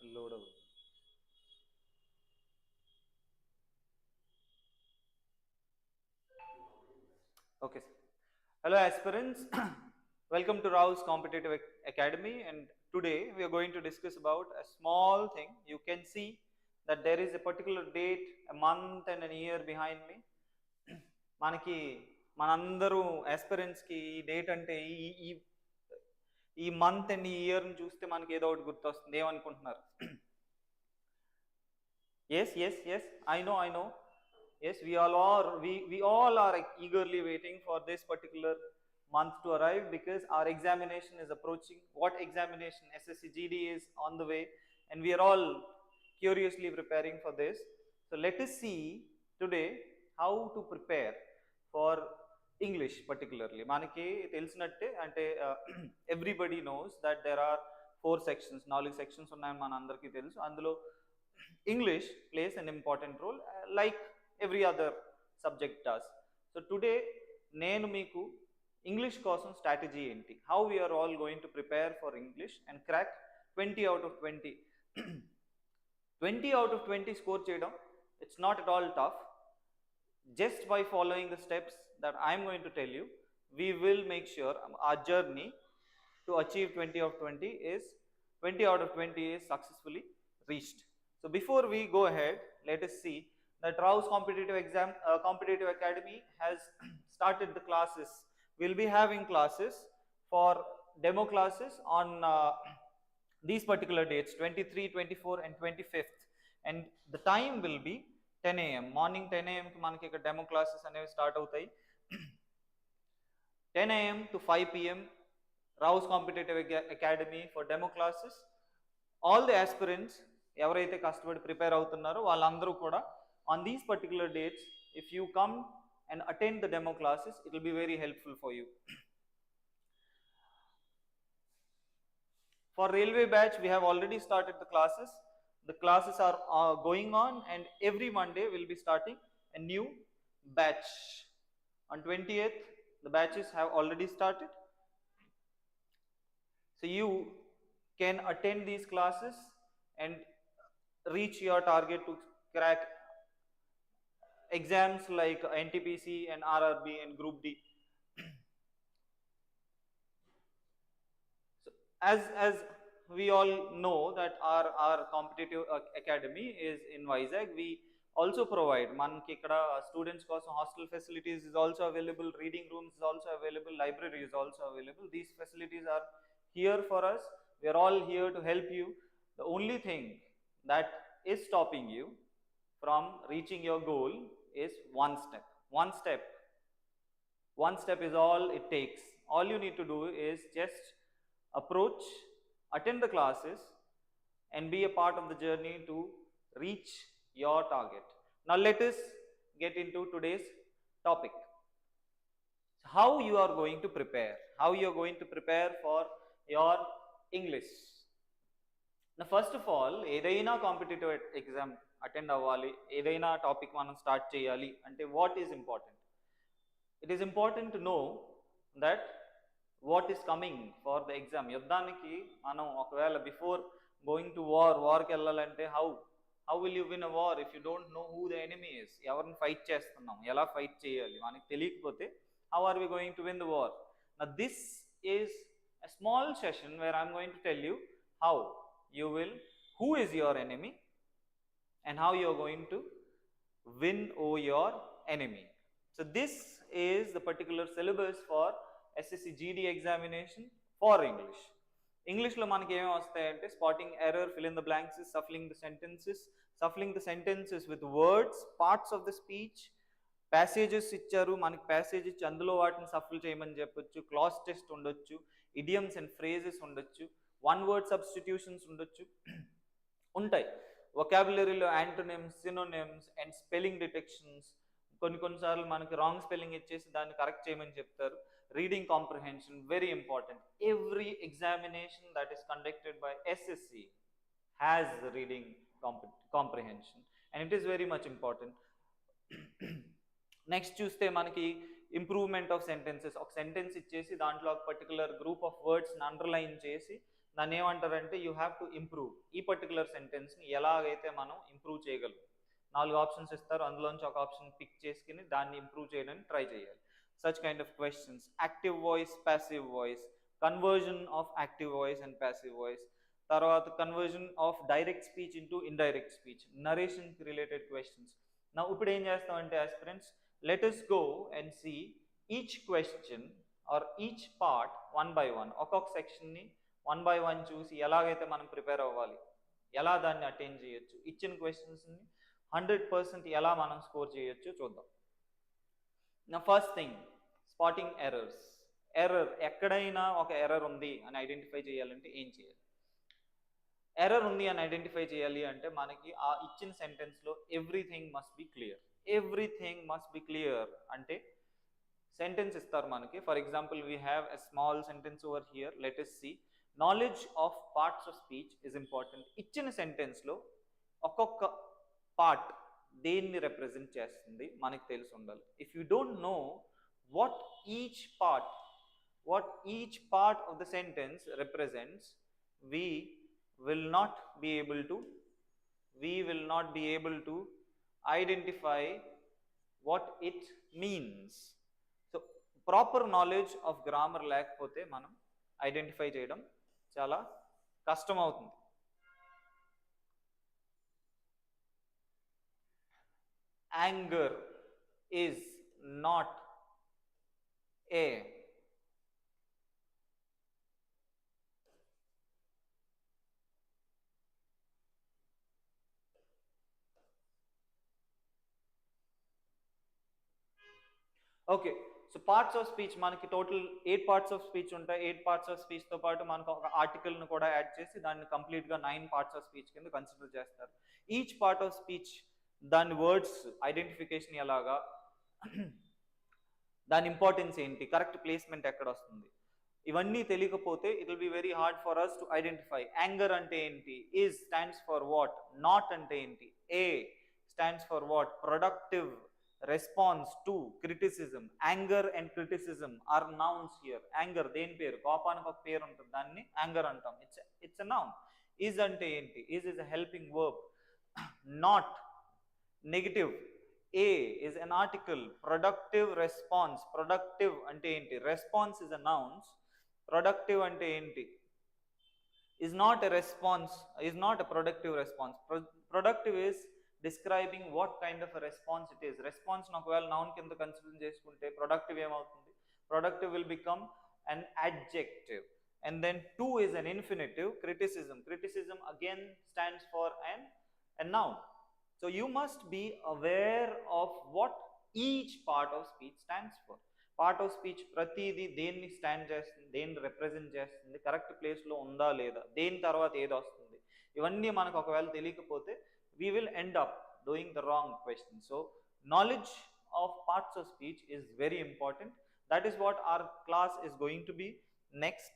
Loadable. Okay, sir. Hello, aspirants. Welcome to RAO'S Competitive Academy, and today we are going to discuss about a small thing. You can see that there is a particular date, a month, and a year behind me. మనకి మనందరూ ఆస్పిరెంట్స్కి ఈ date అంటే ఈ ఈ month and ఈ ఇయర్ని చూస్తే మనకి ఏదో ఒకటి గుర్తొస్తుంది. ఏమనుకుంటున్నారు? Yes, I know. Yes, we all are eagerly waiting for this particular month to arrive because our examination is approaching. What examination? SSC GD is on the way, and we are all curiously preparing for this. So let us see today how to prepare for English particularly. Manaki telisinatte ante everybody knows that there are 4 sections, 4 sections unnayani mana andarki telusu. Andulo English plays an important role like every other subject does. So today నేను మీకు English కోసం strategy ఏంటి, how we're all going to prepare for English and crack 20 out of 20. 20 out of 20 score చేయడం, it's not at all tough. Just by following the steps that I am going to tell you, we will make sure our journey to achieve 20 out of 20 is 20 out of 20 is successfully reached. So before we go ahead, let us see that RAO'S Competitive Academy has started the classes. We'll be having classes for demo classes on these particular dates, 23, 24 and 25th, and the time will be 10 AM. Morning 10 AM ki manaki ikkada demo classes anevi start avutayi. 10 AM to 5 PM RAO'S Competitive Academy for demo classes. All the aspirants ఎవరైతే కష్టపడి prepare అవుతున్నారో వాళ్ళందరూ కూడా on these particular dates, if you come and attend the demo classes, it will be very helpful for you. For railway batch, we have already started the classes. The classes are going on, and every Monday we'll be starting a new batch. On 20th, the batches have already started. So you can attend these classes and reach your target to crack exams like NTPC and RRB and Group D. So as we all know that our competitive academy is in Vizag, we also provide manki ikkada students కోసం hostel facilities is also available, reading rooms is also available, library is also available. These facilities are here for us. We are all here to help you. The only thing that is stopping you from reaching your goal is one step is all it takes. All you need to do is just approach, attend the classes and be a part of the journey to reach your target. Now let us get into today's topic. How you are going to prepare for your English. Now first of all, ఏదైనా competitive exam attend అవ్వాలి, ఏదైనా topic మనం start చేయాలి అంటే what is important? It is important to know that what is coming for the exam. యుద్ధానికి మనం ఒకవేళ before going to వార్కి వెళ్ళాలంటే how will you win a war if you don't know who the enemy is? ఎవరిని fight చేస్తున్నాం, ఎలా fight చేయాలి మనకి తెలియకపోతే how are we going to win the war? Now this is a small session where I'm going to tell you how you will, who is your enemy and how you are going to win over your enemy. So this is the particular syllabus for SSC GD examination for English. English lo manaki em vastayante spotting error, fill in the blanks, shuffling the sentences with words, parts of the speech, passages ఇచ్చారు మనకి, passage ఇచ్చి అందులో వాటిని shuffle చేయమని చెప్పొచ్చు, class test ఉండొచ్చు, idioms and phrases ఉండొచ్చు, one word substitutions ఉండొచ్చు, ఉంటాయి. వొకాబులరీలో antonyms, synonyms and spelling detections, కొన్నిసార్లు మనకి రాంగ్ స్పెల్లింగ్ ఇచ్చేసి దాన్ని కరెక్ట్ చేయమని చెప్తారు. Reading comprehension very important. Every examination that is conducted by SSC has the reading comprehension and it is very much important. Next చూస్తే మనకి ఇంప్రూవ్మెంట్ ఆఫ్ సెంటెన్సెస్. ఒక sentence ఇచ్చేసి దాంట్లో ఒక పర్టికులర్ గ్రూప్ ఆఫ్ వర్డ్స్ని అండర్లైన్ చేసి దాన్ని ఏమంటారంటే యూ హ్యావ్ టు ఇంప్రూవ్. ఈ పర్టికులర్ సెంటెన్స్ని ఎలాగైతే మనం ఇంప్రూవ్ చేయగలం, 4 ఆప్షన్స్ ఇస్తారు, అందులోంచి ఒక ఆప్షన్ పిక్ చేసుకుని దాన్ని ఇంప్రూవ్ చేయడానికి ట్రై చేయాలి. Such kind of questions. Active voice, passive voice, conversion of active voice and passive voice, తర్వాత conversion of direct speech into indirect speech, నరేషన్కి రిలేటెడ్ క్వశ్చన్స్. నా ఇప్పుడు ఏం చేస్తామంటే aspirants, let us go and see each question or each part one by one. ఒక్కొక్క సెక్షన్ని 1 by 1 చూసి ఎలాగైతే మనం ప్రిపేర్ అవ్వాలి, ఎలా దాన్ని అటెండ్ చేయొచ్చు, ఇచ్చిన క్వశ్చన్స్ని 100% ఎలా మనం స్కోర్ చేయొచ్చు చూద్దాం. నా first thing, spotting errors. Error, ఎక్కడైనా ఒక ఎర్రర్ ఉంది అని ఐడెంటిఫై చేయాలంటే ఏం చేయాలి? ఎర్రర్ ఉంది అని ఐడెంటిఫై చేయాలి అంటే మనకి ఆ ఇచ్చిన సెంటెన్స్లో everything must be clear. Everything must be clear అంటే సెంటెన్స్ ఇస్తారు మనకి. For example we have a small sentence over here. Let us see, knowledge of parts of speech is important. ఇచ్చిన సెంటెన్స్లో ఒక్కొక్క పార్ట్ దేన్ని రిప్రజెంట్ చేస్తుంది మనకి తెలిసి ఉండాలి. If you don't know what each part of the sentence represents, we will not be able to identify what it means. So proper knowledge of grammar లేకపోతే మనం ఐడెంటిఫై చేయడం చాలా కష్టం అవుతుంది. Anger is not a okay. So parts of speech మనకి total 8 parts of speech ఉంటాయి. 8 parts of స్పీచ్తో పాటు మనకు ఒక ఆర్టికల్ను కూడా యాడ్ చేసి దాన్ని కంప్లీట్గా 9 పార్ట్స్ ఆఫ్ స్పీచ్ కింద కన్సిడర్ చేస్తారు. ఈచ్ పార్ట్ ఆఫ్ స్పీచ్ దాని వర్డ్స్ ఐడెంటిఫికేషన్ ఎలాగా, దాని ఇంపార్టెన్స్ ఏంటి, కరెక్ట్ ప్లేస్మెంట్ ఎక్కడ వస్తుంది, ఇవన్నీ తెలియకపోతే it will be very hard for us to identify. Anger అంటే ఏంటి, is stands for what, not అంటే ఏంటి, a stands for what, productive response to criticism. Anger and criticism are nouns here. Anger దేని పేరు, కోపానికి ఒక పేరు ఉంటుంది, దాన్ని యాంగర్ అంటాం. It's a noun. ఈజ్ అంటే ఏంటి, is is a helping verb. Not negative. A is an article. Productive response. Productive అంటే ఏంటి, response is a nouns. Productive అంటే ఏంటి, is not a response, is not a productive response. Productive is describing what kind of a response it is. Response ఒకవేళ noun కింద consider చేసుకుంటే productive ఏమవుతుంది, productive will become an adjective. And then to is an infinitive. Criticism again stands for a noun. So you must be aware of what each part of speech stands for. Part of speech ప్రతిదీ దేన్ని stand చేస్తుంది, దేన్ని represent చేస్తుంది, correct ప్లేస్లో ఉందా లేదా, దేని తర్వాత ఏది వస్తుంది, ఇవన్నీ మనకు ఒకవేళ తెలియకపోతే we will end up doing the wrong question. So knowledge of parts of speech is very important. That is what our class is going to be next.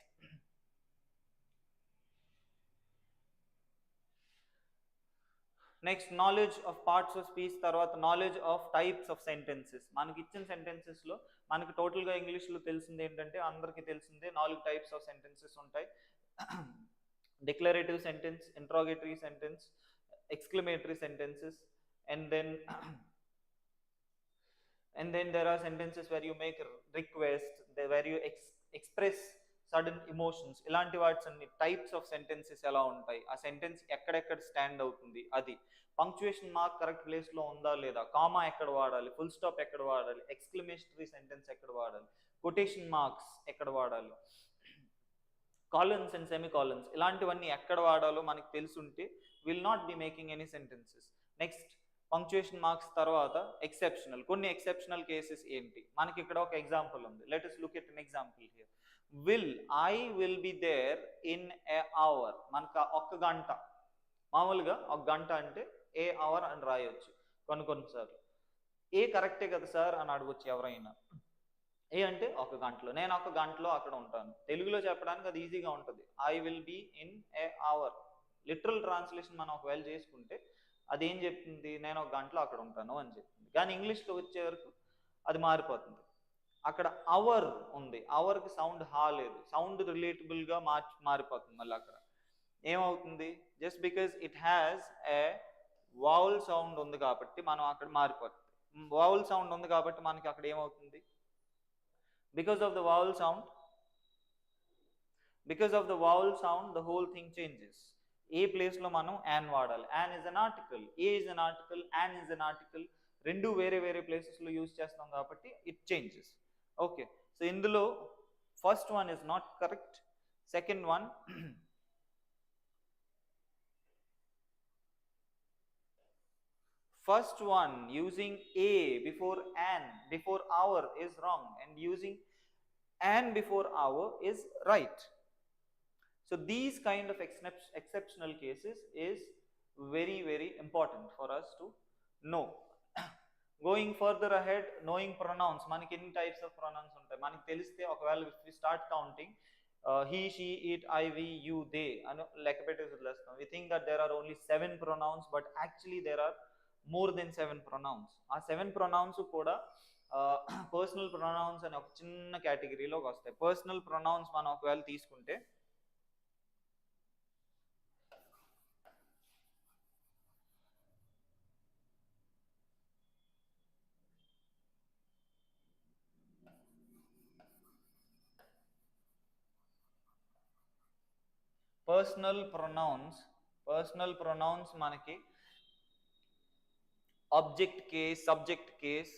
Next knowledge of parts of speech, తర్వాత knowledge of types of sentences. మనకి ఇచ్చిన సెంటెన్సెస్లో మనకి టోటల్గా ఇంగ్లీష్లో తెలిసింది ఏంటంటే, అందరికీ తెలిసిందే 4 టైప్స్ ఆఫ్ సెంటెన్సెస్ ఉంటాయి. Declarative sentence, interrogatory sentence, exclamatory sentences, and then there are sentences where you make a request, where you express sudden emotions. ఇలాంటి వాట్స్ అన్ని టైప్స్ ఆఫ్ సెంటెన్సెస్ ఎలా ఉంటాయి, ఆ సెంటెన్స్ ఎక్కడెక్కడ స్టాండ్ అవుతుంది, అది పంక్చుయేషన్ మార్క్ కరెక్ట్ ప్లేస్లో ఉందా లేదా, కామా ఎక్కడ వాడాలి, ఫుల్ స్టాప్ ఎక్కడ వాడాలి, ఎక్స్క్లమేటరీ సెంటెన్స్ ఎక్కడ వాడాలి, కొటేషన్ మార్క్స్ ఎక్కడ వాడాలి, కాలన్స్ అండ్ సెమీకాలన్స్, ఇలాంటివన్నీ ఎక్కడ వాడాలో మనకి తెలుసుంటే will not be making any sentences. Next punctuation marks తర్వాత ఎక్సెప్షనల్. కొన్ని ఎక్సెప్షనల్ కేసెస్ ఏంటి, మనకి ఇక్కడ ఒక ఎగ్జాంపుల్ ఉంది. Let us look at an example here. I will be there in a hour. మనకు ఒక్క గంట, మామూలుగా ఒక గంట అంటే ఏ అవర్ అని రాయొచ్చు. కొన్నిసార్లు ఏ కరెక్టే కదా సార్ అని అడగొచ్చు ఎవరైనా. ఏ అంటే ఒక గంటలో, నేను ఒక గంటలో అక్కడ ఉంటాను. తెలుగులో చెప్పడానికి అది ఈజీగా ఉంటుంది, I will be in a hour. Literal translation మనం ఒకవేళ చేసుకుంటే అదేం చెప్తుంది, నేను ఒక గంటలో అక్కడ ఉంటాను అని చెప్తుంది. కానీ ఇంగ్లీష్లో వచ్చే వరకు అది మారిపోతుంది. అక్కడ అవర్ ఉంది, అవర్కి సౌండ్ హా లేదు, సౌండ్ రిలేటబుల్గా మారిపోతుంది. మళ్ళీ అక్కడ ఏమవుతుంది, just because it has a vowel sound ఉంది కాబట్టి మనం అక్కడ మారిపోతుంది. వావల్ సౌండ్ ఉంది కాబట్టి మనకి అక్కడ ఏమవుతుంది, because of the vowel sound, because of the vowel sound the whole thing changes. ఏ ప్లేస్లో మనం యాన్ వాడాలి, an is an article, a is an article, an is an article, రెండు వేరే వేరే ప్లేసెస్లో యూజ్ చేస్తాం కాబట్టి ఇట్ చేంజెస్. ఓకే, సో ఇందులో first one is not correct. Second one first one using a before an before our is wrong and using an before our is right. So these kind of exceptional cases is very very important for us to know. Going further ahead, knowing pronouns, maniki any types of pronouns untai maniki teliste okavela if we start counting he, she, it, I, we, you, they anu lekapete vadilastam. We think that there are only 7 pronouns, but actually there are more than 7 pronouns. ఆ 7 pronouns కూడా personal pronouns అనే ఒక చిన్న కేటగిరీలోకి వస్తాయి. Personal pronouns మనం ఒకవేళ తీసుకుంటే personal pronouns మనకి object case, subject case,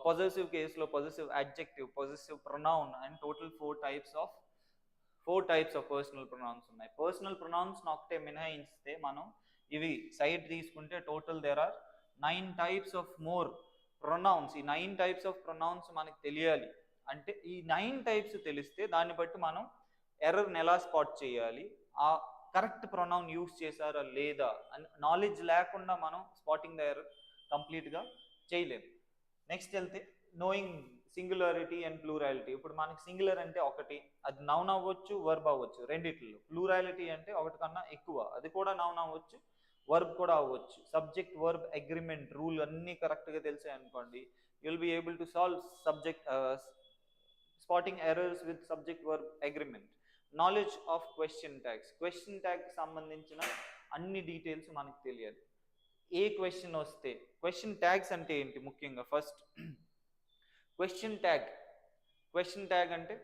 possessive కేసులో possessive adjective, possessive pronoun and total 4 types of personal pronouns ఉన్నాయి. పర్సనల్ ప్రొనౌన్స్ ఒకటే మినహాయిస్తే మనం ఇవి సైడ్ తీసుకుంటే total there are 9 types of more pronouns. ఈ 9 టైప్స్ ఆఫ్ ప్రొనౌన్స్ మనకి తెలియాలి అంటే ఈ 9 టైప్స్ తెలిస్తే దాన్ని బట్టి మనం ఎర్రర్ని ఎలా స్పాట్ చేయాలి, ఆ కరెక్ట్ ప్రొనౌన్ యూస్ చేశారా లేదా అని నాలెడ్జ్ లేకుండా మనం స్పాటింగ్ ద ఎర్రర్ కంప్లీట్గా చేయలేము. నెక్స్ట్ వెళ్తే నోయింగ్ సింగులారిటీ అండ్ ప్లూరాలిటీ. ఇప్పుడు మనకి సింగులర్ అంటే ఒకటి, అది నౌన్ అవ్వచ్చు, వర్బ్ అవ్వచ్చు, రెండిట్లో. ప్లూరాలిటీ అంటే ఒకటి కన్నా ఎక్కువ, అది కూడా నౌన్ అవ్వచ్చు, వర్బ్ కూడా అవ్వచ్చు. సబ్జెక్ట్ వర్బ్ అగ్రిమెంట్ రూల్ అన్నీ కరెక్ట్గా తెలిసాయి అనుకోండి, you'll be able to solve spotting errors with subject verb agreement. Knowledge of question ట్యాగ్కి సంబంధించిన అన్ని డీటెయిల్స్ మనకు తెలియాలి. ఏ క్వశ్చన్ వస్తే, క్వశ్చన్ ట్యాగ్స్ అంటే ఏంటి ముఖ్యంగా, ఫస్ట్ క్వశ్చన్ ట్యాగ్ అంటే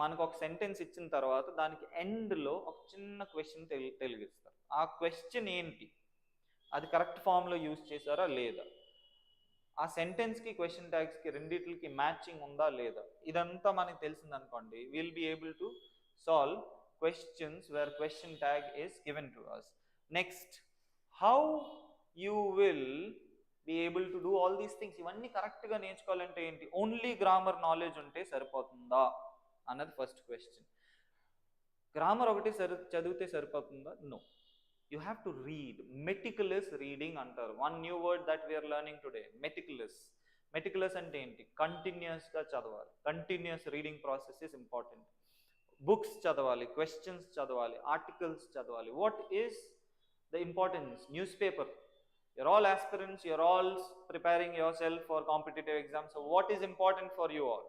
మనకు ఒక సెంటెన్స్ ఇచ్చిన తర్వాత దానికి ఎండ్లో ఒక చిన్న క్వశ్చన్ తెలిగిస్తారు. ఆ క్వశ్చన్ ఏంటి, అది కరెక్ట్ ఫామ్లో యూజ్ చేశారా లేదా, ఆ సెంటెన్స్కి క్వశ్చన్ ట్యాగ్స్కి రెండిట్లకి మ్యాచింగ్ ఉందా లేదా, ఇదంతా మనకి తెలిసిందనుకోండి, will be able to solve questions where question tag is given to us. Next, how you will be able to do all these things. ఇవన్నీ కరెక్ట్గా నేర్చుకోవాలంటే ఏంటి, ఓన్లీ గ్రామర్ నాలెడ్జ్ ఉంటే సరిపోతుందా అన్నది ఫస్ట్ క్వశ్చన్. గ్రామర్ ఒకటి చదివితే సరిపోతుందా? No, you have to read. Meticulous reading అంటారు. One new word that we are learning today, meticulous అంటే ఏంటి, కంటిన్యూస్గా చదవాలి. Continuous reading process is important. Books చదవాలి, క్వశ్చన్స్ చదవాలి, ఆర్టికల్స్ చదవాలి. What is the importance? News paper. You're all aspirants, you're all preparing yourself for competitive exams. So what is important for you all?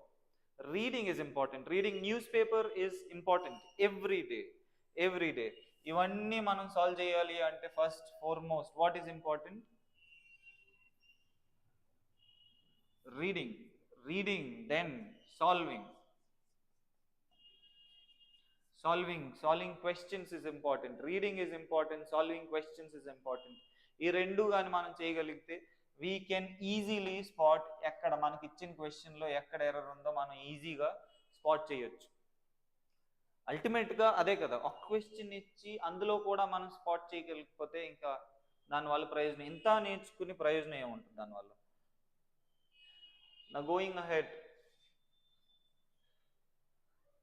Reading is important. Reading newspaper is important every day. ఇవన్నీ మనం solve చేయాలి అంటే first foremost what is important? Reading, then solving questions is important. Reading is important, solving questions is important. ఈ రెండు కానీ మనం చేయగలిగితే we can easily spot ఎక్కడ మనకి ఇచ్చిన క్వశ్చన్లో ఎక్కడ ఎర్రర్ ఉందో మనం ఈజీగా స్పాట్ చేయొచ్చు. అల్టిమేట్గా అదే కదా, ఒక క్వశ్చన్ ఇచ్చి అందులో కూడా మనం స్పాట్ చేయగలిగిపోతే ఇంకా దానివల్ల ప్రయోజనం, ఇంత నేర్చుకుని ప్రయోజనం ఏముంటుంది దానివల్ల. నా గోయింగ్ అహెడ్,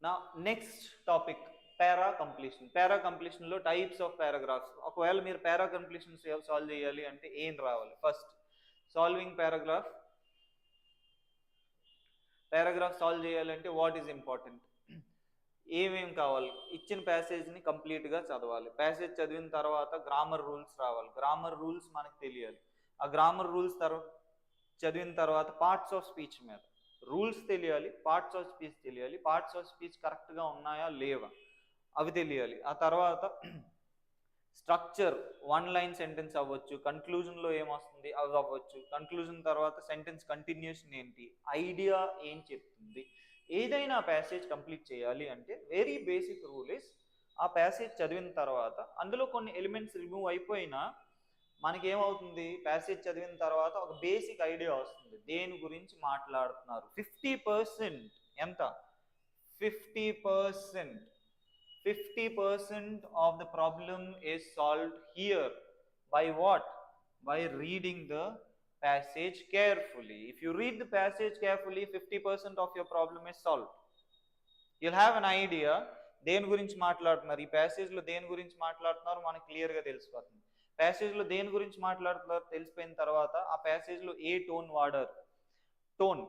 నా నెక్స్ట్ టాపిక్ పారా కంప్లీషన్లో టైప్స్ ఆఫ్ పారాగ్రాఫ్స్. ఒకవేళ మీరు పారా కంప్లీషన్ సాల్వ్ చేయాలి అంటే ఏం రావాలి? ఫస్ట్ సాల్వింగ్ పారాగ్రాఫ్ సాల్వ్ చేయాలంటే వాట్ ఈజ్ ఇంపార్టెంట్, ఏమేం కావాలి? ఇచ్చిన ప్యాసేజ్ని కంప్లీట్గా చదవాలి. ప్యాసేజ్ చదివిన తర్వాత గ్రామర్ రూల్స్ రావాలి. గ్రామర్ రూల్స్ మనకు తెలియాలి. ఆ గ్రామర్ రూల్స్ చదివిన తర్వాత పార్ట్స్ ఆఫ్ స్పీచ్ మీద రూల్స్ తెలియాలి, పార్ట్స్ ఆఫ్ స్పీచ్ తెలియాలి, పార్ట్స్ ఆఫ్ స్పీచ్ కరెక్ట్గా ఉన్నాయా లేవా అవి తెలియాలి. ఆ తర్వాత స్ట్రక్చర్, వన్ లైన్ సెంటెన్స్ అవ్వచ్చు, కన్క్లూజన్లో ఏమొస్తుంది అవి అవ్వచ్చు, కన్క్లూజన్ తర్వాత సెంటెన్స్ కంటిన్యూషన్ ఏంటి, ఐడియా ఏం చెప్తుంది. ఏదైనా ప్యాసేజ్ కంప్లీట్ చేయాలి అంటే వెరీ బేసిక్ రూల్ ఇస్ ఆ ప్యాసేజ్ చదివిన తర్వాత అందులో కొన్ని ఎలిమెంట్స్ రిమూవ్ అయిపోయినా మనకేమవుతుంది, ప్యాసేజ్ చదివిన తర్వాత ఒక బేసిక్ ఐడియా వస్తుంది దేని గురించి మాట్లాడుతున్నారు. 50% ఎంత, 50% 50% of the problem is solved here by what? By reading the passage carefully. If you read the passage carefully, 50% of your problem is solved. You'll have an idea దేని గురించి మాట్లాడుతున్నారు, ఈ ప్యాసేజ్లో దేని గురించి మాట్లాడుతున్నారు మనకు క్లియర్గా తెలిసిపోతుంది. ప్యాసేజ్లో దేని గురించి మాట్లాడుతున్నారు తెలిసిపోయిన తర్వాత ఆ ప్యాసేజ్లో ఏ టోన్ వాడారు, టోన్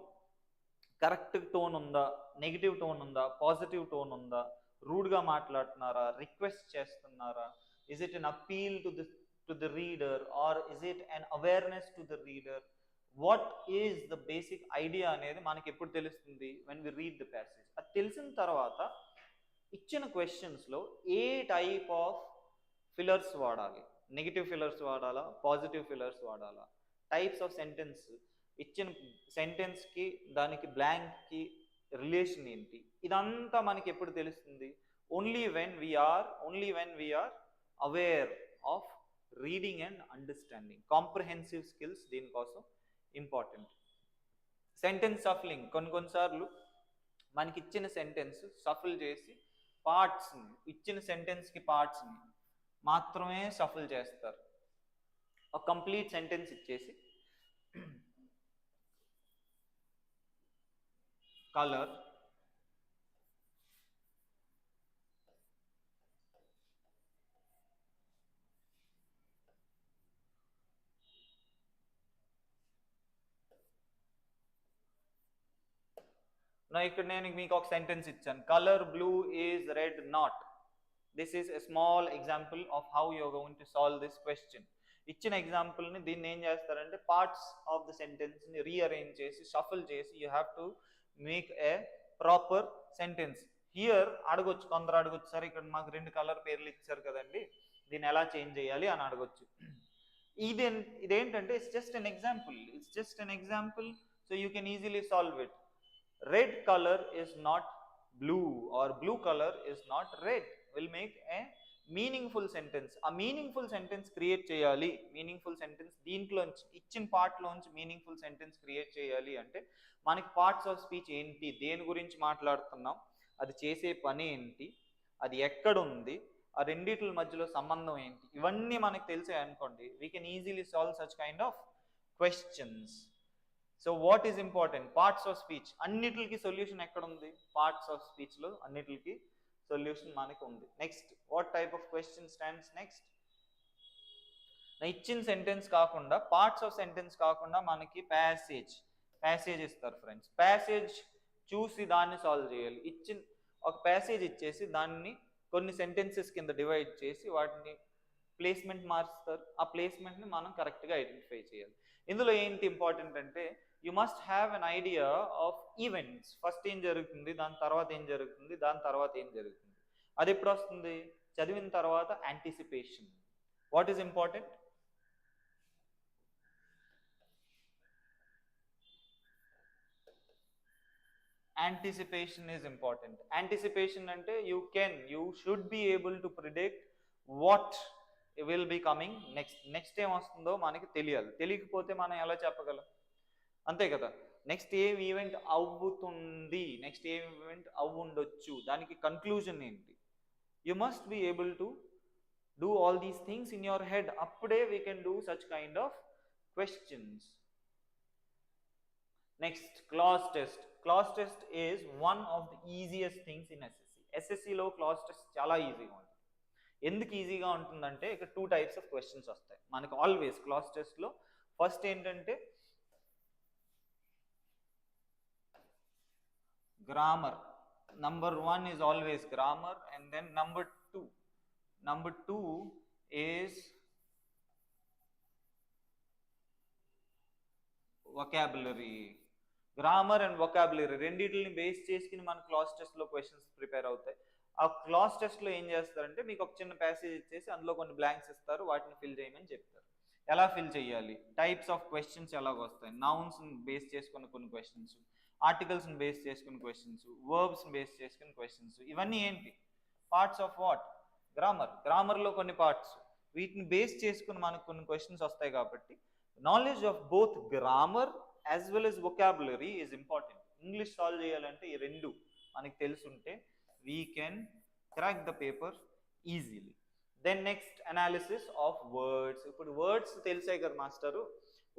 కరెక్ట్ టోన్ ఉందా, నెగిటివ్ టోన్ ఉందా, పాజిటివ్ టోన్ ఉందా, రూడ్గా మాట్లాడుతున్నారా, రిక్వెస్ట్ చేస్తున్నారా, is it an appeal to the reader or is it an awareness to the reader, what is the basic idea అనేది మనకి ఎప్పుడు తెలుస్తుంది, when we read the passage. అది తెలిసిన తర్వాత ఇచ్చిన క్వశ్చన్స్లో ఏ టైప్ ఆఫ్ ఫిల్లర్స్ వాడాలి, నెగిటివ్ ఫిల్లర్స్ వాడాలా, పాజిటివ్ ఫిల్లర్స్ వాడాలా, టైప్స్ ఆఫ్ సెంటెన్స్, ఇచ్చిన సెంటెన్స్కి దానికి బ్లాంక్కి రిలేషన్ ఏంటి, ఇదంతా మనకి ఎప్పుడు తెలుస్తుంది, only when we are aware of reading and understanding. Comprehensive skills దీనికోసం ఇంపార్టెంట్. సెంటెన్స్ షఫ్లింగ్, కొన్నిసార్లు మనకి ఇచ్చిన సెంటెన్స్ షఫుల్ చేసి పార్ట్స్ని, ఇచ్చిన సెంటెన్స్కి పార్ట్స్ని మాత్రమే షఫుల్ చేస్తారు. ఒక కంప్లీట్ సెంటెన్స్ ఇచ్చేసి కలర్ ఇక్కడ నేను మీకు ఒక సెంటెన్స్ ఇచ్చాను, colour blue is red not. This is a small example of how you are going to solve this question. ఇచ్చిన ఎగ్జాంపుల్ని దీన్ని ఏం చేస్తారంటే పార్ట్స్ ఆఫ్ ద సెంటెన్స్ని రీఅరేంజ్ చేసి షఫుల్ చేసి you have to make a proper sentence. Here అడగొచ్చు, కొందరు అడగొచ్చు, సార్ ఇక్కడ మాకు 2 కలర్ పేర్లు ఇచ్చారు కదండి దీన్ని ఎలా చేంజ్ చేయాలి అని అడగొచ్చు. ఇదేంటంటే it's just an example, so you can easily solve it. Red color is not blue or blue color is not red will make a meaningful sentence. A meaningful sentence create cheyali, meaningful sentence deentloంచి ఇచ్చిన part లోంచి meaningful sentence create cheyali అంటే మనకి parts of speech ఏంటి, దేని గురించి మాట్లాడుతున్నాం, అది చేసే పని ఏంటి, అది ఎక్కడ ఉంది, ఆ రెండిట్ల మధ్యలో సంబంధం ఏంటి, ఇవన్నీ మనకు తెలిసాయి అనుకోండి, we can easily solve such kind of questions. So what is important, parts of speech, అన్నిటికి సొల్యూషన్ ఎక్కడ ఉంది, పార్ట్స్ ఆఫ్ స్పీచ్లో అన్నిటికి సొల్యూషన్ మనకు ఉంది. Next what type of question stands next, ఇచ్చిన సెంటెన్స్ కాకుండా పార్ట్స్ ఆఫ్ సెంటెన్స్ కాకుండా మనకి ప్యాసేజ్ ఇస్తారు ఫ్రెండ్స్. ప్యాసేజ్ చూసి దాన్ని సాల్వ్ చేయాలి. ఇచ్చిన ఒక ప్యాసేజ్ ఇచ్చేసి దాన్ని కొన్ని సెంటెన్సెస్ కింద డివైడ్ చేసి వాటిని ప్లేస్మెంట్ మార్చుతారు, ఆ ప్లేస్మెంట్ని మనం కరెక్ట్గా ఐడెంటిఫై చేయాలి. ఇందులో ఏంటి ఇంపార్టెంట్ అంటే you must have an idea of events, first ఏం జరుగుతుంది, దాని తర్వాత ఏం జరుగుతుంది, దాని తర్వాత ఏం జరుగుతుంది, అది ఎప్పుడు వస్తుంది, చదివిన తర్వాత anticipation. What is important, anticipation is important. Anticipation అంటే you should be able to predict what will be coming next ఏం వస్తుందో మనకి తెలియాలి. తెలియకపోతే మనం ఎలా చెప్పగలం, అంతే కదా. నెక్స్ట్ ఏం ఈవెంట్ అవుతుంది, నెక్స్ట్ ఏం ఈవెంట్ అవ్వుండొచ్చు, దానికి కన్క్లూజన్ ఏంటి, you must be able to do all these things in your head. అప్పుడే we can do such kind of questions. Next class test. Class test is one of the easiest things in SSC. ఎస్ఎస్సిలో class test చాలా ఈజీగా ఉంటుంది. ఎందుకు ఈజీగా ఉంటుందంటే ఇక్కడ 2 types of questions వస్తాయి మనకు ఆల్వేస్ క్లాస్ టెస్ట్లో. ఫస్ట్ ఏంటంటే grammar. Number 1 is always grammar, and then number 2 is vocabulary. Grammar and vocabulary రెండింటిని బేస్ చేసుకుని మన క్లాస్ టెస్ట్లో క్వశ్చన్స్ ప్రిపేర్ అవుతాయి. ఆ క్లాస్ టెస్ట్లో ఏం చేస్తారంటే మీకు ఒక చిన్న ప్యాసేజ్ ఇచ్చేసి అందులో కొన్ని బ్లాంక్స్ ఇస్తారు, వాటిని ఫిల్ చేయమని చెప్తారు. ఎలా ఫిల్ చేయాలి, టైప్స్ ఆఫ్ క్వశ్చన్స్ ఎలాగ వస్తాయి, నౌన్స్ని బేస్ చేసుకున్న కొన్ని క్వశ్చన్స్, ఆర్టికల్స్ని బేస్ చేసుకున్న క్వశ్చన్స్, వర్బ్స్ని బేస్ చేసుకున్న క్వశ్చన్స్, ఇవన్నీ ఏంటి పార్ట్స్ ఆఫ్ వాట్ గ్రామర్లో కొన్ని పార్ట్స్. వీటిని బేస్ చేసుకుని మనకు కొన్ని క్వశ్చన్స్ వస్తాయి. కాబట్టి knowledge of both grammar as well as vocabulary is important. English solve చేయాలంటే ఈ రెండు మనకి తెలుసుంటే we can crack the paper easily. Then next analysis of words. ఇప్పుడు వర్డ్స్ తెలిసాయి కదా మాస్టరు,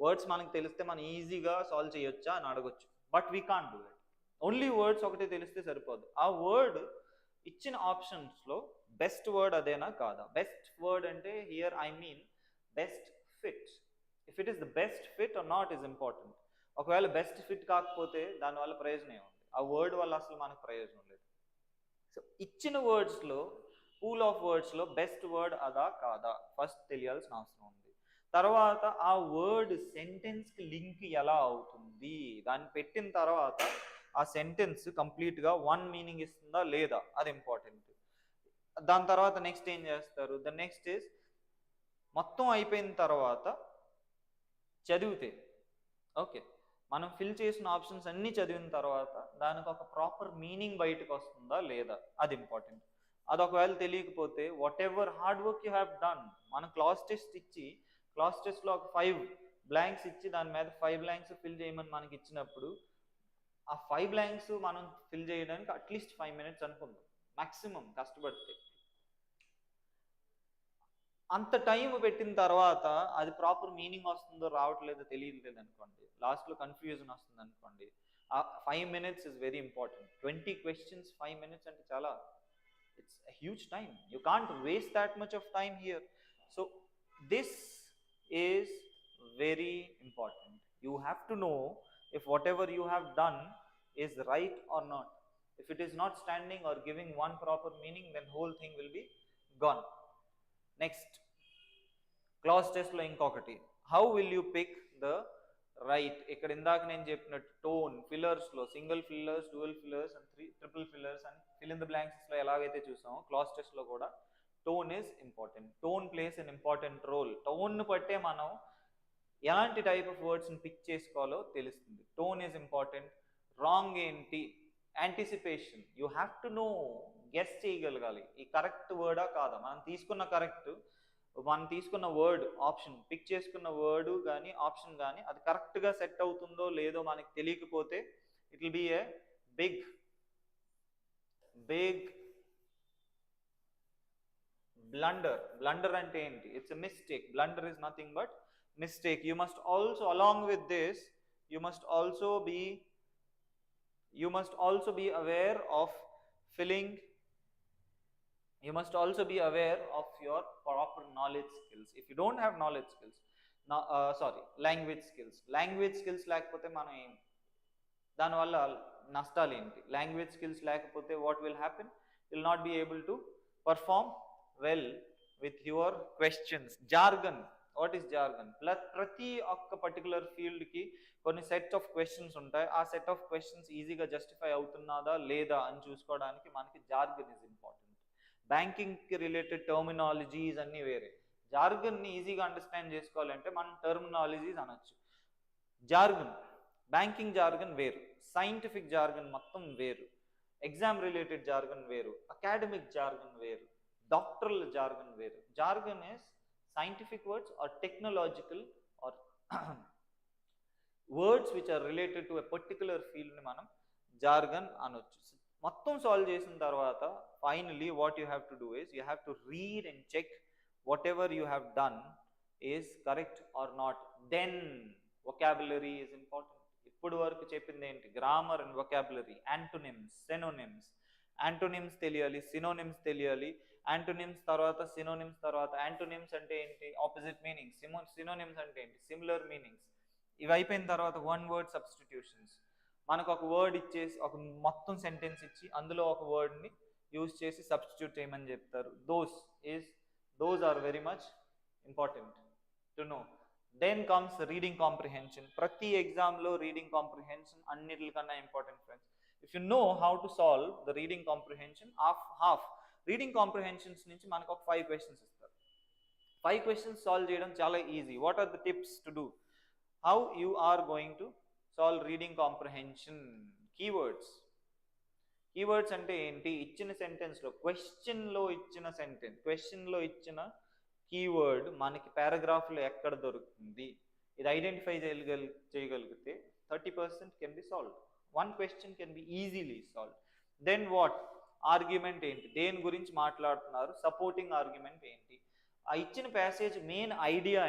వర్డ్స్ మనకు తెలిస్తే మనం ఈజీగా సాల్వ్ చేయొచ్చా అని అడగొచ్చు. But we can't do that. Only words ఒకటే తెలిస్తే సరిపోదు. ఆ వర్డ్ ఇచ్చిన ఆప్షన్స్లో బెస్ట్ వర్డ్ అదేనా కాదా. బెస్ట్ వర్డ్ అంటే here I mean best fit. If it is the best fit are not is important. ఒకవేళ బెస్ట్ ఫిట్ కాకపోతే దానివల్ల ప్రయోజనం ఏముంది, ఆ వర్డ్ వల్ల అసలు మనకు ప్రయోజనం లేదు. సో ఇచ్చిన వర్డ్స్లో పూల్ ఆఫ్ వర్డ్స్లో బెస్ట్ వర్డ్ అదా కాదా ఫస్ట్ తెలియాల్సిన అవసరం ఉంది. తర్వాత ఆ వర్డ్ సెంటెన్స్కి లింక్ ఎలా అవుతుంది, దాన్ని పెట్టిన తర్వాత ఆ సెంటెన్స్ కంప్లీట్గా వన్ మీనింగ్ ఇస్తుందా లేదా, అది ఇంపార్టెంట్. దాని తర్వాత నెక్స్ట్ ఏం చేస్తారు, ద నెక్స్ట్ ఈజ్ మొత్తం అయిపోయిన తర్వాత చదివితే ఓకే మనం ఫిల్ చేసిన ఆప్షన్స్ అన్నీ చదివిన తర్వాత దానికి ఒక ప్రాపర్ మీనింగ్ బయటకు వస్తుందా లేదా, అది ఇంపార్టెంట్. అది ఒకవేళ తెలియకపోతే what ever hard work you have done, మనం క్లాస్ టెస్ట్ ఇచ్చి క్లాస్ టెస్ట్లో ఒక 5 బ్లాంక్స్ ఇచ్చి దాని మీద 5 బ్లాంక్స్ ఫిల్ చేయమని మనకి ఇచ్చినప్పుడు ఆ 5 బ్లాంక్స్ మనం ఫిల్ చేయడానికి అట్లీస్ట్ 5 minutes అనుకుందాం మ్యాక్సిమం కష్టపడితే. అంత టైం పెట్టిన తర్వాత అది ప్రాపర్ మీనింగ్ వస్తుందో రావట్లేదో తెలియట్లేదు అనుకోండి, లాస్ట్లో కన్ఫ్యూజన్ వస్తుంది అనుకోండి, ఆ 5 minutes is very important. 20 questions 5 minutes అంటే చాలా, it's a huge time. You can't waste that much of time here. So this is very important. You have to know if whatever you have done is right or not. If it is not standing or giving one proper meaning, then whole thing will be gone. Next class టెస్ట్లో ఇంకొకటి, how will you pick the right. ఇక్కడ ఇందాక నేను చెప్పినట్టు tone, ఫిల్లర్స్లో single fillers, dual fillers and triple fillers అని fill in the బ్లాంక్స్లో ఎలాగైతే చూసామో క్లాస్ టెస్ట్లో కూడా tone is important. Tone plays an important role. టోన్ను బట్టే మనం ఎలాంటి టైప్ ఆఫ్ వర్డ్స్ని పిక్ చేసుకోవాలో తెలుస్తుంది. Tone is important. రాంగ్ ఏంటి, anticipation, you have to know, guess చేయగలగాలి ఈ కరెక్ట్ వర్డా కాదా. మనం తీసుకున్న వర్డ్ ఆప్షన్, పిక్ చేసుకున్న వర్డ్ కానీ ఆప్షన్ కానీ అది కరెక్ట్గా సెట్ అవుతుందో లేదో మనకి తెలియకపోతే it will be a big blunder అంటే ఏంటి, it's a mistake. Blunder is nothing but mistake. You must also, along with this, you must also be aware of filling, you must also be aware of your proper knowledge skills. If you don't have knowledge skills, language skills లేకపోతే మనం దానివల్ల నష్టాలు ఏంటి, language skills లేకపోతే what will happen, will not be able to perform well with your questions. Jargon, what is jargon, ప్రతి ఒక్క particular ఫీల్డ్కి కొన్ని సెట్ ఆఫ్ క్వశ్చన్స్ ఉంటాయి. ఆ సెట్ ఆఫ్ క్వశ్చన్స్ ఈజీగా జస్టిఫై అవుతున్నదా లేదా అని చూసుకోవడానికి మనకి జార్గన్ ఇస్ ఇంపార్టెంట్. బ్యాంకింగ్కి రిలేటెడ్ టర్మినాలజీస్ అన్నీ వేరే, జార్గన్ని ఈజీగా అండర్స్టాండ్ చేసుకోవాలంటే మనం టర్మినాలజీస్ అనొచ్చు. జార్గన్, బ్యాంకింగ్ జార్గన్ వేరు, సైంటిఫిక్ జార్గన్ మొత్తం వేరు, ఎగ్జామ్ రిలేటెడ్ జార్గన్ వేరు, అకాడమిక్ జార్గన్ వేరు, డాక్టరల్ జార్గన్ వేరు. Jargon is scientific words or technological or words which are related to a particular field ni manam jargon anochu. మొత్తం solve చేసిన తర్వాత finally what you have to do is you have to read and check whatever you have done is correct or not. Then vocabulary is important. ఇప్పుడు వరకు చెప్పింది ఏంటి, grammar and vocabulary, antonyms, synonyms. Antonyms తెలియాలి, synonyms తెలియాలి. Antonyms తర్వాత synonyms తర్వాత, antonyms అంటే ఏంటి, ఆపోజిట్ మీనింగ్స్. సినోనిమ్స్ అంటే ఏంటి, సిమిలర్ మీనింగ్స్. ఇవి అయిపోయిన తర్వాత వన్ వర్డ్ సబ్స్టిట్యూషన్స్. మనకు ఒక వర్డ్ ఇచ్చేసి ఒక మొత్తం సెంటెన్స్ ఇచ్చి అందులో ఒక వర్డ్ని యూజ్ చేసి సబ్స్టిట్యూట్ చేయమని చెప్తారు. Those are very much important to know. Then comes reading comprehension. Prati exam lo reading comprehension annitilkanna important, friends. If you know how to solve the reading comprehension, half reading comprehensions nunchi manaku 5 questions istaru. 5 questions solve cheyadam chala easy. What are the tips to do? How you are going to solve reading comprehension? Keywords అంటే ఏంటి? ఇచ్చిన సెంటెన్స్లో క్వశ్చన్లో ఇచ్చిన keyword మనకి పారాగ్రాఫ్లో ఎక్కడ దొరుకుతుంది, ఇది identify చేయగలిగితే 30% can be solve. 1 question can be easily solve. Then what? Argument ఏంటి, దేని గురించి మాట్లాడుతున్నారు, సపోర్టింగ్ ఆర్గ్యుమెంట్ ఏంటి, ఆ ఇచ్చిన ప్యాసేజ్ మెయిన్ ఐడియా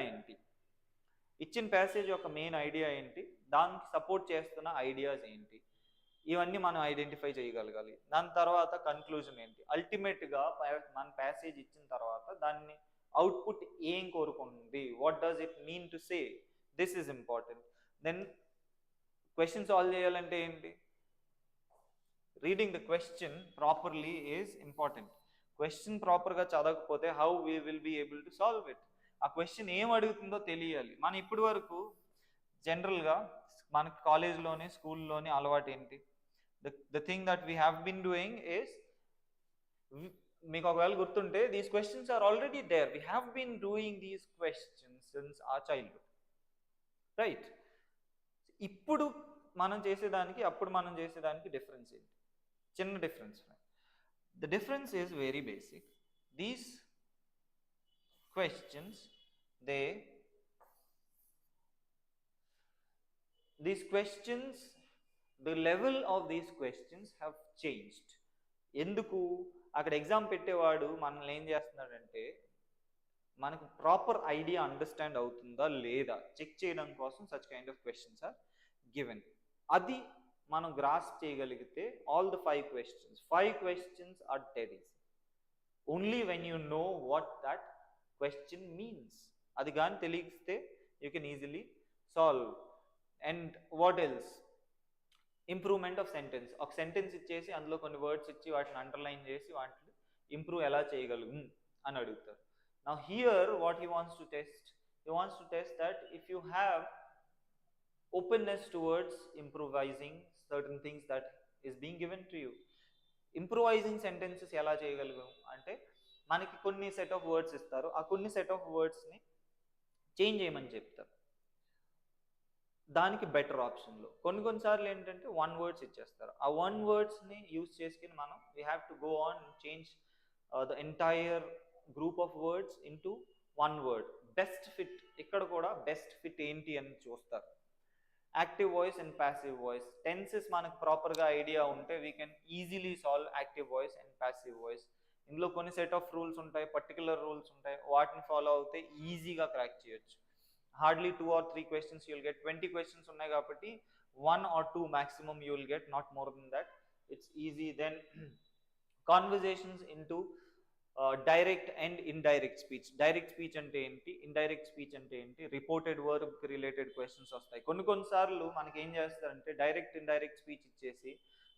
ఏంటి, దానికి సపోర్ట్ చేస్తున్న ఐడియాస్ ఏంటి, ఇవన్నీ మనం ఐడెంటిఫై చేయగలగాలి. దాని తర్వాత కన్క్లూజన్ ఏంటి, అల్టిమేట్గా మన ప్యాసేజ్ ఇచ్చిన తర్వాత దాన్ని అవుట్పుట్ ఏం కోరుకుంటుంది, what does it mean to say, this is important. Then question solve చేయాలంటే ఏంటి, reading the question properly is important. Question ప్రాపర్గా చదవకపోతే how we will be able to solve it. ఆ క్వశ్చన్ ఏం అడుగుతుందో తెలియాలి. మనం ఇప్పటి వరకు జనరల్గా మనకి కాలేజ్లోనే స్కూల్లోనే అలవాటు ఏంటి, the thing that we have been doing is, మీకు ఒకవేళ గుర్తుంటే, these questions are already there. We have been doing these questions since our childhood, right? ఇప్పుడు మనం చేసేదానికి అప్పుడు మనం చేసేదానికి డిఫరెన్స్ ఏంటి? చిన్న difference. The difference is very basic. These questions, the level of these questions have changed. ఎందుకు? అక్కడ ఎగ్జామ్ పెట్టేవాడు మనల్ని ఏం చేస్తున్నాడంటే, మనకు ప్రాపర్ ఐడియా అండర్స్టాండ్ అవుతుందా లేదా చెక్ చేయడం కోసం such kind of questions are given. అది మనం గ్రాస్ప్ చేయగలిగితే all the 5 questions are dead easy. Only when you know what that question means. అది కానీ తెలిస్తే you can easily solve. And what else? Improvement of sentence. ఒక sentence ఇచ్చేసి అందులో కొన్ని వర్డ్స్ ఇచ్చి వాటిని అండర్లైన్ చేసి వాటిని ఇంప్రూవ్ ఎలా చేయగలుగు అని అడుగుతారు. Now here what he wants to test that if you have openness towards improvising certain things that is being given to you. Improvising sentences ఎలా చేయగలుగు అంటే, మనకి కొన్ని సెట్ ఆఫ్ వర్డ్స్ ఇస్తారు, ఆ కొన్ని సెట్ ఆఫ్ వర్డ్స్ని చేంజ్ చేయమని చెప్తారు. దానికి బెటర్ ఆప్షన్లో కొన్నిసార్లు ఏంటంటే 1 వర్డ్స్ ఇచ్చేస్తారు. ఆ 1 వర్డ్స్ని యూజ్ చేసుకుని మనం we have to go on change the entire group of words into 1 word. Best fit, ఇక్కడ కూడా బెస్ట్ ఫిట్ ఏంటి అని చూస్తారు. Active voice and passive voice. Tenses మనకు ప్రాపర్గా ఐడియా ఉంటే we can easily solve active voice and passive voice. ఇందులో కొన్ని సెట్ ఆఫ్ రూల్స్ ఉంటాయి, పర్టికులర్ రూల్స్ ఉంటాయి, వాటిని ఫాలో అవుతే ఈజీగా క్రాక్ చేయొచ్చు. Hardly 2 or 3 questions you will get. 20 questions ఉన్నాయి కాబట్టి 1 or 2 maximum you will get, not more than that. It's easy. Then conversations into direct and indirect speech. Direct speech అంటే ఏంటి, indirect speech అంటే ఏంటి, reported verb related questions వస్తాయి. కొన్నిసార్లు మనకి ఏం చేస్తారంటే డైరెక్ట్ ఇండైరెక్ట్ స్పీచ్ ఇచ్చేసి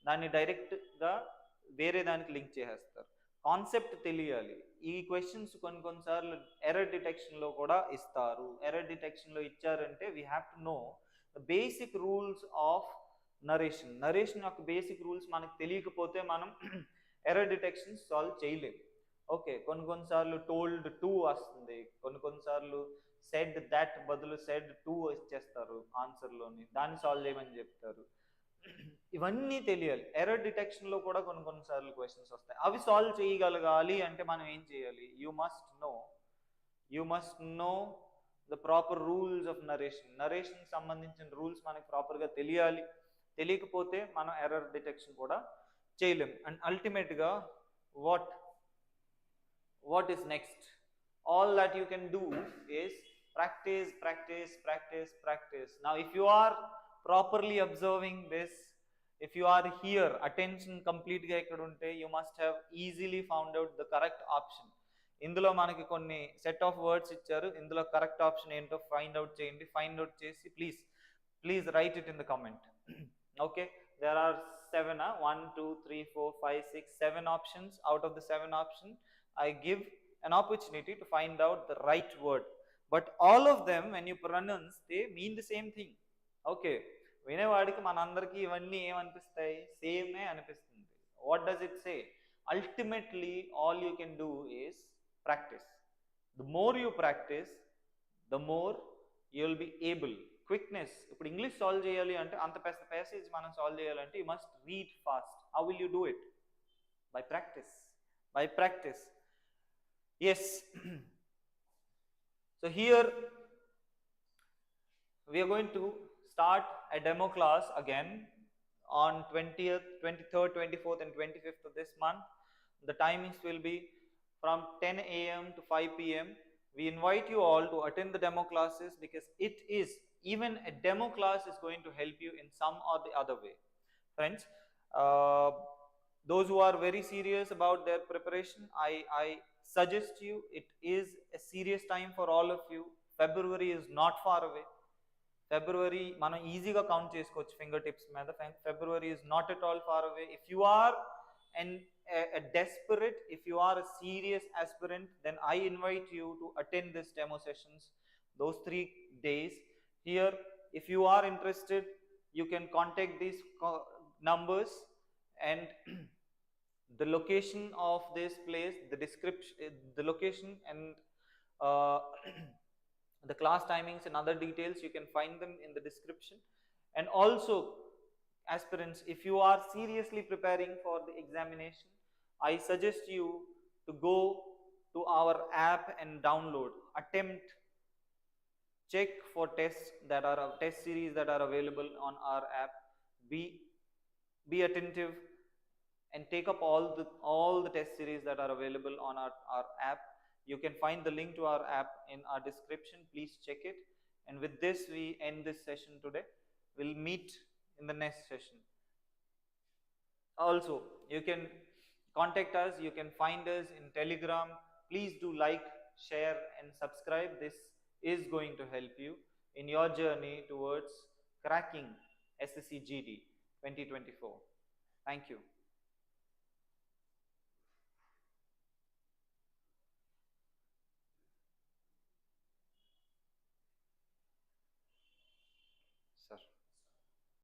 దాన్ని డైరెక్ట్గా వేరే దానికి లింక్ చేసేస్తారు. కాన్సెప్ట్ తెలియాలి. ఈ క్వశ్చన్స్ కొన్నిసార్లు ఎర్రర్ డిటెక్షన్లో కూడా ఇస్తారు. ఎర్రర్ డిటెక్షన్లో ఇచ్చారంటే we have to know the basic rules of narration యొక్క బేసిక్ రూల్స్ మనకు తెలియకపోతే మనం ఎర్రర్ డిటెక్షన్ సాల్వ్ చేయలేము. ఓకే, కొన్నిసార్లు టోల్డ్ టు వస్తుంది, కొన్నిసార్లు సెడ్ దట్ బదులు సెడ్ టు ఇచ్చేస్తారు ఆన్సర్లోని, దాన్ని సాల్వ్ చేయమని చెప్తారు. ఇవన్నీ తెలియాలి. ఎర్రర్ డిటెక్షన్లో కూడా కొన్నిసార్లు క్వశ్చన్స్ వస్తాయి. అవి సాల్వ్ చేయగలగాలి అంటే మనం ఏం చేయాలి? You must know the proper rules of narration సంబంధించిన రూల్స్ మనకి ప్రాపర్గా తెలియాలి. తెలియకపోతే మనం ఎర్రర్ డిటెక్షన్ కూడా చేయలేం. అండ్ అల్టిమేట్గా what is next? All that you can do is practice. Now if you are properly observing this, if you are here, attention complete ga ikkada unte, you must have easily found out the correct option. ఇందులో మనకి కొన్ని set of words ఇచ్చారు, ఇందులో correct option ఏంటో find out చేయండి. Find out చేసి please right it in the comment. Okay, there are 7 1 2 3 4 5 6 7 options. Out of the 7 options I give an opportunity to find out the right word, but all of them when you pronounce they mean the same thing. Okay, వినేవాడికి మనందరికీ ఇవన్నీ ఏమనిపిస్తాయి, సేమే అనిపిస్తుంది. What does it say? Ultimately all you can do is practice. The more you practice, the more you will be able. Quickness, ఇప్పుడు English solve చేయాలి అంటే అంత పెద్ద passage మనం సాల్వ్ చేయాలంటే you must read fast. How will you do it? By practice. By practice. Yes. So here we are going to start a demo class again on 20th, 23rd, 24th and 25th of this month. The timings will be from 10 a.m. to 5 p.m. We invite you all to attend the demo classes because it is, even a demo class is going to help you in some or the other way. Friends, those who are very serious about their preparation, I suggest you, it is a serious time for all of you. February is not far away. February మనం ఈజీగా count చేసుకోవచ్చు finger tips మీద. February is not at all far away. If you are a desperate, if you are a serious aspirant, then I invite you to attend this demo sessions those 3 days. Here, if you are interested, you can contact these numbers, and the location of this place, the description, the location and the class timings and other details, you can find them in the description. And also, aspirants, if you are seriously preparing for the examination, I suggest you to go to our app and download, attempt, check for tests that are test series that are available on our app. Be attentive and take up all the test series that are available on our app. You can find the link to our app in our description. Please check it. And with this, we end this session today. We'll meet in the next session. Also, you can contact us. You can find us in Telegram. Please do like, share and subscribe. This is going to help you in your journey towards cracking SSC GD 2024. Thank you. Sir.